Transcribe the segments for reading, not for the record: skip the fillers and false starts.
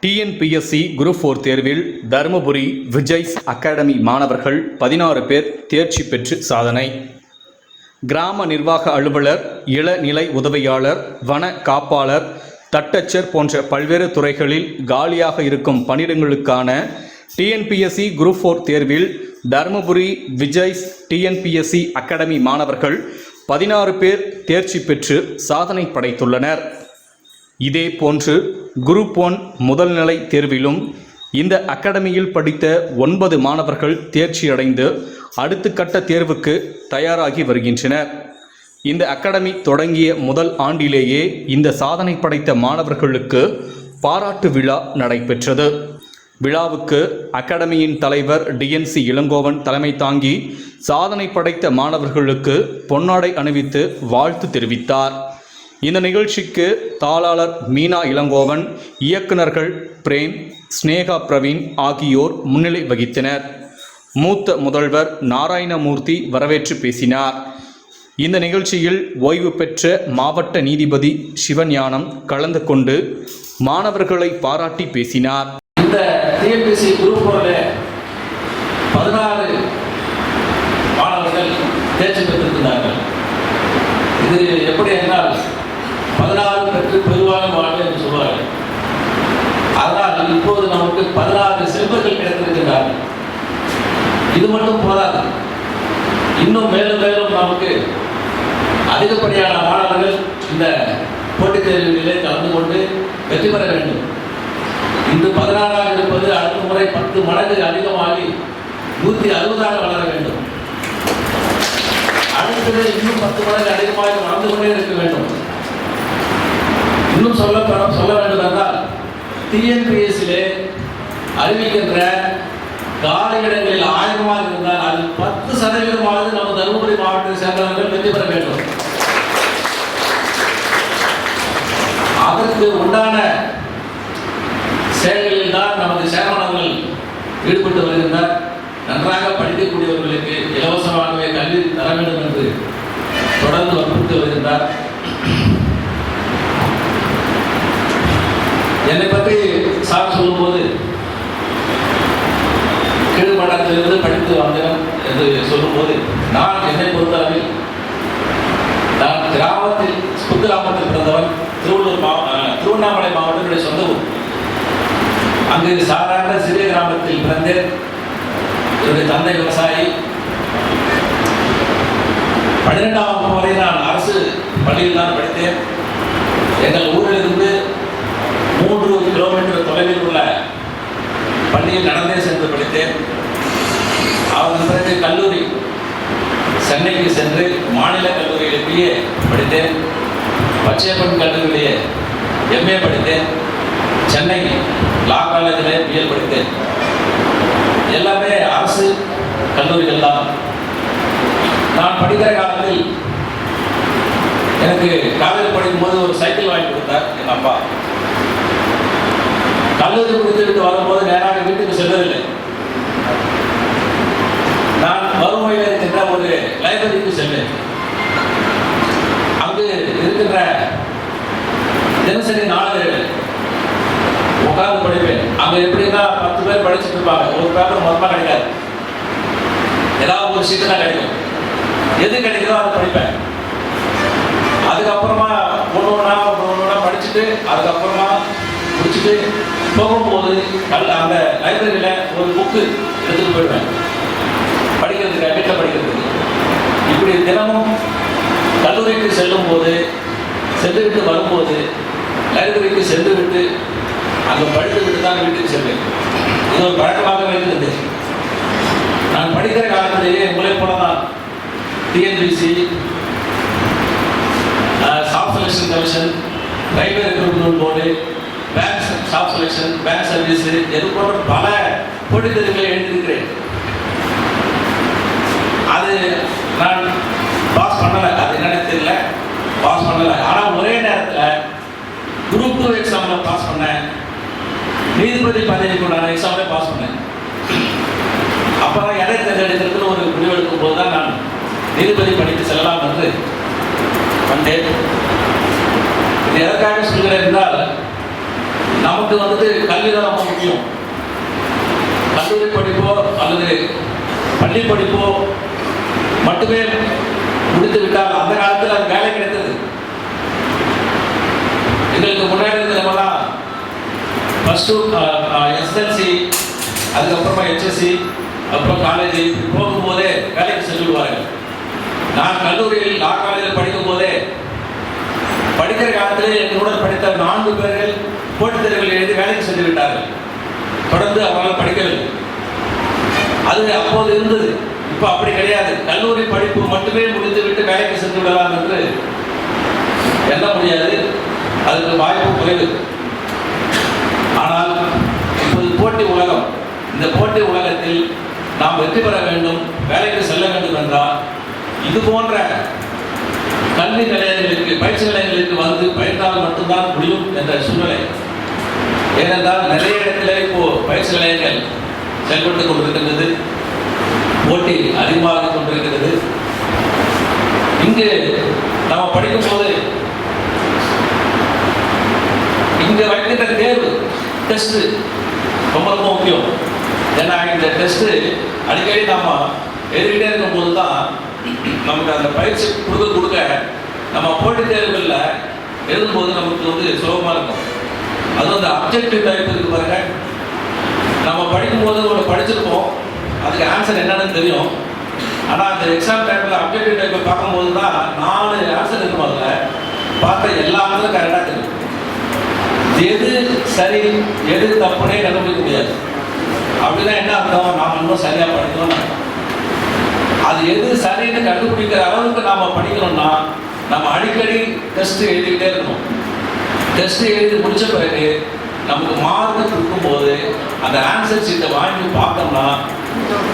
TNPSC group 4 தேர்வில் Dharmapuri Vijay's academy மாணவர்கள் 16 பேர் தேர்ச்சி பெற்று சாதனை. கிராம நிர்வாக அலுவலர், இளநிலை உதவியாளர், வன காப்பாளர், தட்டச்சர் போன்ற பல்வேறு துறைகளில் காலியாக இருக்கும் பணியிடங்களுக்கான டிஎன்பிஎஸ்சி குரூப் 4 தேர்வில் தருமபுரி விஜய்ஸ் டிஎன்பிஎஸ்சி அகாடமி மாணவர்கள் 16 பேர் தேர்ச்சி பெற்று சாதனை படைத்துள்ளனர். இதே போன்று குரூப் 1 முதல்நிலை தேர்விலும் இந்த அகாடமியில் படித்த 9 மாணவர்கள் தேர்ச்சியடைந்து அடுத்த கட்ட தேர்வுக்கு தயாராகி வருகின்றனர். இந்த அகாடமி தொடங்கிய முதல் ஆண்டிலேயே இந்த சாதனை படைத்த மாணவர்களுக்கு பாராட்டு விழா நடைபெற்றது. விழாவுக்கு அகாடமியின் தலைவர் டிஎன்சி இளங்கோவன் தலைமை தாங்கி சாதனை படைத்த மாணவர்களுக்கு பொன்னாடை அணிவித்து வாழ்த்து தெரிவித்தார். இந்த நிகழ்ச்சிக்கு தாளாளர் மீனா இளங்கோவன், இயக்குநர்கள் பிரேம், ஸ்னேகா பிரவீன் ஆகியோர் முன்னிலை வகித்தனர். மூத்த முதல்வர் நாராயணமூர்த்தி வரவேற்று பேசினார். இந்த நிகழ்ச்சியில் ஓய்வு பெற்ற மாவட்ட நீதிபதி சிவஞானம் கலந்து கொண்டு மாணவர்களை பாராட்டி பேசினார். இந்த டிஎன்பிஎஸ்சி குரூப் 16 மாணவர்கள் தேர்ச்சி பெற்றிருக்கிறார்கள். இது எப்படி என்றால் 16 பெற்று பெருவாக வாழ்வு என்று சொல்வார்கள். அதனால் இப்போது நமக்கு 16 செல்வர்கள் கிடைத்திருக்கிறார்கள். இது மட்டும் போதாது, இன்னும் மேலும் மேலும் நமக்கு அதிகப்படியான மாணவர்கள் இந்த போட்டித் தேர்வுகளிலே கலந்து கொண்டு வெற்றி பெற வேண்டும். இன்று 16ஆக இருப்பது அடுத்த முறை 10 மடங்கு அதிகமாகி 160ஆக வளர வேண்டும். அடுத்தது இன்னும் 10 மடங்கு அதிகமாக வளர்ந்து கொண்டே இருக்க வேண்டும். இன்னும் சொல்ல வேண்டும் என்றால் டிஎன்பிஎஸ்சியிலே அறிவிக்கின்ற காலி இடங்களில் 1000 இருந்தால் அதில் 10% நம்ம தருமபுரி மாவட்டத்தை சேர்ந்தவர்கள் வெற்றி பெற வேண்டும். அதற்கு உண்டான செயல்களில் தான் நமது சேர்மனர்கள் ஈடுபட்டு வருகின்றனர். நன்றாக படிக்கக்கூடியவர்களுக்கு இலவசமாகவே கல்வி தர வேண்டும் என்று தொடர்ந்து வற்புறுத்தி வருகின்றார். என்னை பற்றி சார் சொல்லும்போது கீழ்மட்டத்திலிருந்து படித்து வந்தேன் என்று சொல்லும்போது, நான் என்னை பொறுத்தளவில் நான் குக்கிராமத்தில் பிறந்தவன். திருவண்ணாமலை மாவட்டத்தினுடைய சொந்த ஊர். அங்கு சாதாரண சிறிய கிராமத்தில் பிறந்தேன். என்னுடைய தந்தை விவசாயி. 12ஆம் வகுப்பு வரை நான் அரசு பள்ளியில் தான் படித்தேன். எங்கள் ஊரிலிருந்து 3 கிலோமீட்டர் தொலைவில் உள்ள பள்ளியில் நடந்தே சென்று படித்தேன். அதன் பிறகு கல்லூரி சென்னைக்கு சென்று மாநில கல்லூரியில் பிஏ படித்தேன். பச்சையப்பன் கல்லூரியிலே எம்ஏ படித்தேன். சென்னை லா காலேஜிலே பிஎல் படித்தேன். எல்லாமே அரசு கல்லூரிகள் தான். நான் படிக்கிற காலத்தில் எனக்கு காலேஜ் படிக்கும்போது ஒரு சைக்கிள் வாங்கி கொடுத்தார் எங்கள் அப்பா. கல்லூரி முடித்துவிட்டு வரும்போது நேராக வீட்டுக்கு செல்லவில்லை. நான் வறுமையில் இருக்கின்ற ஒரு லைப்ரரிக்கு செல்வேன். அங்கு இருக்கின்ற தினசரி நாளிதழ்கள் உட்கார்ந்து படிப்பேன். அங்கே எப்படின்னா 10 பேர் படிச்சுட்டு இருப்பாங்க. ஒரு பேப்பர் மொத்தமாக கிடைக்காது, ஏதாவது ஒரு சீட்டு தான் கிடைக்கும். எது கிடைக்குதோ அதை படிப்பேன். அதுக்கப்புறமா ஒன்று ஒன்றா படிச்சுட்டு அதுக்கப்புறமா முடிச்சுட்டு போகும்போது அந்த லைப்ரரியில் ஒரு புக்கு எடுத்துகிட்டு போயிடுவேன் படிக்கிறதுக்கு, வீட்டில் படிக்கிறதுக்கு. இப்படி தினமும் கல்லூரிக்கு சென்றுவிட்டு வரும்போது லைப்ரரிக்கு சென்று விட்டு அங்கே படித்து விட்டு தான் வீட்டுக்கு செல்வேன். இது ஒரு பழக்கமாக இருந்தது. நான் படிக்கிற காலத்திலேயே உங்களை போல தான் TNPSC, staff selection commission, railway recruitment board, bank staff selection, bank service, இது போன்ற பல போட்டித் தேர்வுகளை எழுதியிருக்கிறேன். அது நான் பாஸ் பண்ணலை. அது என்னன்னு தெரியல, பாஸ் பண்ணலை. ஆனால் ஒரே நேரத்தில் குரூப் 2 எக்ஸாமில் பாஸ் பண்ணேன். நீதிபதி பதவிக்கு நான் எக்ஸாமில் பாஸ் பண்ணேன். அப்போ தான் எதை தேர்ந்தெடுக்கிறதுன்னு ஒரு முடிவெடுக்கும் போது தான் நான் நீதிபதி படித்து செல்லலாம் என்று வந்தேன். இது எதற்காக சொல்கிறேன் என்றால், நமக்கு கல்வி தான் ரொம்ப முக்கியம். கல்லூரி படிப்போ அல்லது பள்ளி படிப்போ மட்டுமே முடித்து விட்டால் அந்த காலத்தில் அது வேலை கிடைத்தது. எங்களுக்கு முன்னாடி இருந்தவங்களாம் +2 SSLC, அதுக்கப்புறமா HSC, அப்புறம் காலேஜ் போகும்போதே வேலைக்கு செல்லுவார்கள். நான் கல்லூரியில் லா காலேஜில் படிக்கும் போதே படிக்கிற காலத்திலே என்னுடன் படித்த 4 பேர்கள் போட்டித் தேர்வுகள் எழுதி வேலைக்கு சென்று விட்டார்கள். தொடர்ந்து அவங்களால் படிக்கவில்லை. அது அப்போது இருந்தது. இப்போ அப்படி கிடையாது. கல்லூரி படிப்பு மட்டுமே முடித்துவிட்டு வேலைக்கு சென்று விடலாம் என்று எண்ண முடியாது. அதுக்கு வாய்ப்பு குறைவு. ஆனால் இப்போது போட்டி உலகம். இந்த போட்டி உலகத்தில் நாம் வெற்றி பெற வேண்டும், வேலைக்கு செல்ல வேண்டும் என்றால் இது போன்ற கல்வி நிலையங்களுக்கு, பயிற்சி நிலையங்களுக்கு வந்து பயின்றால் மட்டும்தான் முடியும் என்ற சூழ்நிலை. ஏனென்றால் நிறைய இடத்திலே இப்போ பயிற்சி நிலையங்கள் செயல்பட்டுக் கொண்டிருக்கின்றது. போட்டி அதிகமாக கொண்டிருக்கிறது. இங்கு நாம் படிக்கும் போது இங்கே வைக்கின்ற தேர்வு டெஸ்ட் ரொம்ப ரொம்ப முக்கியம். ஏன்னா இந்த டெஸ்ட் அடிக்கடி நாம் எழுதிக்கிட்டே இருக்கும்போது தான் நமக்கு அந்த பயிற்சி கொடுக்க நம்ம போட்டித் தேர்வுகளில் எழுதும்போது நமக்கு சுலபமாக இருக்கும். அது அப்ஜெக்டிவ் டைப் இருக்கு பாருங்க. நம்ம படிக்கும்போது ஒன்று படிச்சிருப்போம், அதுக்கு ஆன்சர் என்னன்னு தெரியும். ஆனால் அந்த எக்ஸாம் டைமில் அப்ஜெக்டிவ் டைப்பை பார்க்கும்போது தான் 4 ஆன்சர் இருக்கும். அதில் பார்த்தா எல்லா ஆன்சரும் கரெக்டாக தெரியும். எது சரி எது தப்புனே கண்டுபிடிக்க முடியாது. அப்படின்னா என்ன அர்த்தம்? நாம் இன்னும் சரியாக படிக்கணும். அது எது சரின்னு கண்டுபிடிக்கிற அளவுக்கு நாம் படிக்கணும்னா நம்ம அடிக்கடி டெஸ்ட் எழுதிக்கிட்டே இருக்கணும். டெஸ்ட் எழுதி முடித்த பிறகு நமக்கு மார்க்கு கொடுக்கும்போது அந்த ஆன்சர் ஷீட்டை வாங்கி பார்த்தோம்னா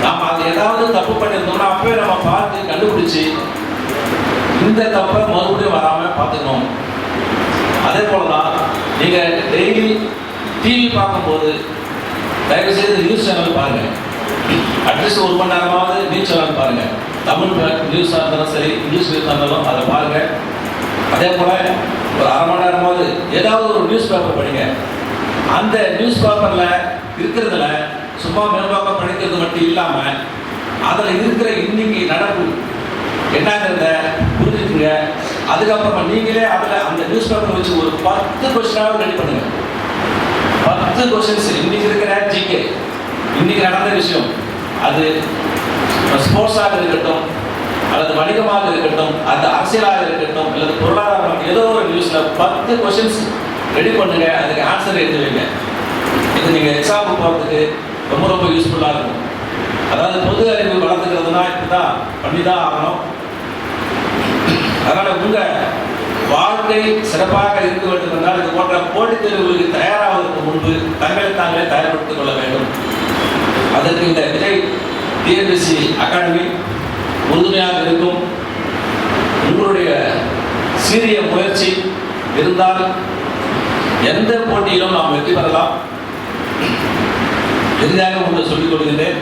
நாம் அது ஏதாவது தப்பு பண்ணியிருந்தோம்னா அப்பவே நம்ம பார்த்து கண்டுபிடிச்சி இந்த தப்பை மறுபடியும் வராமல் பார்த்துக்கணும். அதே போல தான் நீங்கள் டெய்லி டிவி பார்க்கும்போது தயவுசெய்து நியூஸ் சேனல் பாருங்கள். அட்லீஸ்ட் 1 மணி நேரமாவது நியூஸ் சேனல் பாருங்கள். தமிழ் நியூஸாக இருந்தாலும் சரி, இங்கிலீஷ் நியூஸாக இருந்தாலும் அதை பாருங்கள். அதே போல் ஒரு 1/2 மணி நேரமாவது ஏதாவது ஒரு நியூஸ் பேப்பர் படிங்க. அந்த நியூஸ் பேப்பரில் இருக்கிறதுல சும்மா மேம்பாக்க படிக்கிறது மட்டும் இல்லாமல் அதில் இருக்கிற இன்னைக்கு நடப்பு என்னங்கிறத புரிஞ்சுக்குங்க. அதுக்கப்புறமா நீங்களே அதில் அந்த நியூஸ் பேப்பர் வச்சு ஒரு 10 கொஸ்டினாவது ரெடி பண்ணுங்கள். 10 கொஸ்டின்ஸ் இன்னைக்கு இருக்கிற ஜிகே, இன்னைக்கு நடந்த விஷயம், அது ஸ்போர்ட்ஸாக இருக்கட்டும் அல்லது வணிகமாக இருக்கட்டும், அது அரசியலாக இருக்கட்டும் அல்லது பொருளாதாரம், ஏதோ ஒரு நியூஸில் 10 கொஸ்டின்ஸ் ரெடி பண்ணுங்க. அதுக்கு ஆன்சர் எழுதி வைங்க. இது நீங்கள் எக்ஸாம்பிள் போகிறதுக்கு ரொம்ப ரொம்ப யூஸ்ஃபுல்லாக இருக்கும். அதாவது பொது அறிவு வளர்த்துக்கிறதுனா இப்படி தான் பண்ணி தான் ஆகணும். அதனால் உங்கள் வாழ்க்கை சிறப்பாக இருக்க வேண்டும் என்றால் இது போன்ற போட்டித் தேர்வுகளுக்கு தயாராவதற்கு முன்பு தங்களை தாங்களே தயார்படுத்திக் கொள்ள வேண்டும். அதற்கு இந்த விஜய் டிஎன்பிஎஸ்சி அகாடமி உறுதுணையாக இருக்கும். உங்களுடைய சீரிய முயற்சி இருந்தால் எந்த போட்டியிலும் நாம் வெற்றி பெறலாம். எளிதாக ஒன்று சொல்லிக் கொடுக்கின்றேன்.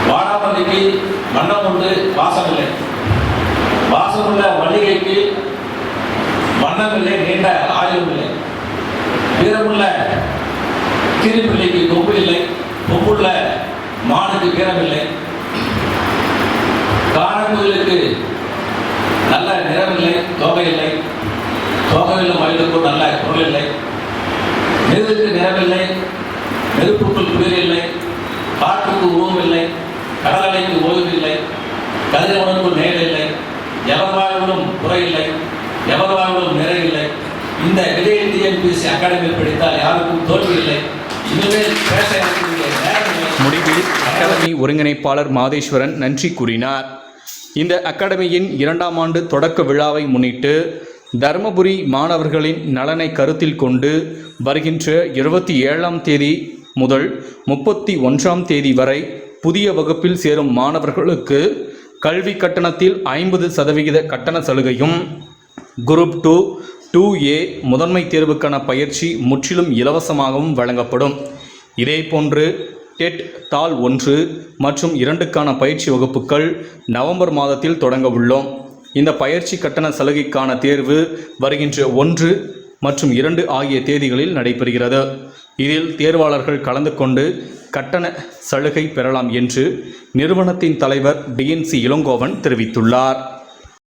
வாடாமல்லிக்கு வண்ணம் உண்டு, வாசம் இல்லை. வாசமுள்ள மல்லிகைக்கு வண்ணம் இல்லை, நீண்ட ஆயுள் இல்லை. வீரமுள்ள கிரிப்பிள்ளைக்கு கொம்பு இல்லை, கொம்புள்ள மானுக்கு வீரம் இல்லை. காணங்குயிலுக்கு நல்ல நிறமில்லை, தொகை இல்லை. தொகையுள்ள மயிலுக்கும் நல்ல குரல் இல்லை. நெருப்புக்கு நிறமில்லை, நெருப்புக்குள் குளிர் இல்லை. காற்றுக்கு உருவம் இல்லை, கடலலைக்கு ஓய்வு இல்லை. கதிரவனுக்கு நேர் இல்லை. எவர் வாழ்விலும் குறை இல்லை, எவர் வாழ்விலும் நிறை இல்லை. இந்த விஜய் டிஎன்பிஎஸ்சி அகாடமியில் படித்தால் யாருக்கும் தோல்வி இல்லை. இனிமேல் பேச முடிவில் அகாடமி ஒருங்கிணைப்பாளர் மாதேஸ்வரன் நன்றி கூறினார். இந்த அகாடமியின் 2ஆம் ஆண்டு தொடக்க விழாவை முன்னிட்டு தருமபுரி மாணவர்களின் நலனை கருத்தில் கொண்டு வருகின்ற 27ஆம் தேதி முதல் 31ஆம் தேதி வரை புதிய வகுப்பில் சேரும் மாணவர்களுக்கு கல்வி கட்டணத்தில் 50% கட்டண சலுகையும், குரூப் 2, 2A முதன்மை தேர்வுக்கான பயிற்சி முற்றிலும் இலவசமாகவும் வழங்கப்படும். இதேபோன்று டெட் தாள் 1 மற்றும் 2க்கான பயிற்சி வகுப்புகள் நவம்பர் மாதத்தில் தொடங்க உள்ளோம். இந்த பயிற்சி கட்டண சலுகைக்கான தேர்வு வருகின்ற 1 மற்றும் 2 ஆகிய தேதிகளில் நடைபெறுகிறது. இதில் தேர்வாளர்கள் கலந்து கொண்டு கட்டண சலுகை பெறலாம் என்று நிறுவனத்தின் தலைவர் டிஎன்சி இளங்கோவன் தெரிவித்துள்ளார்.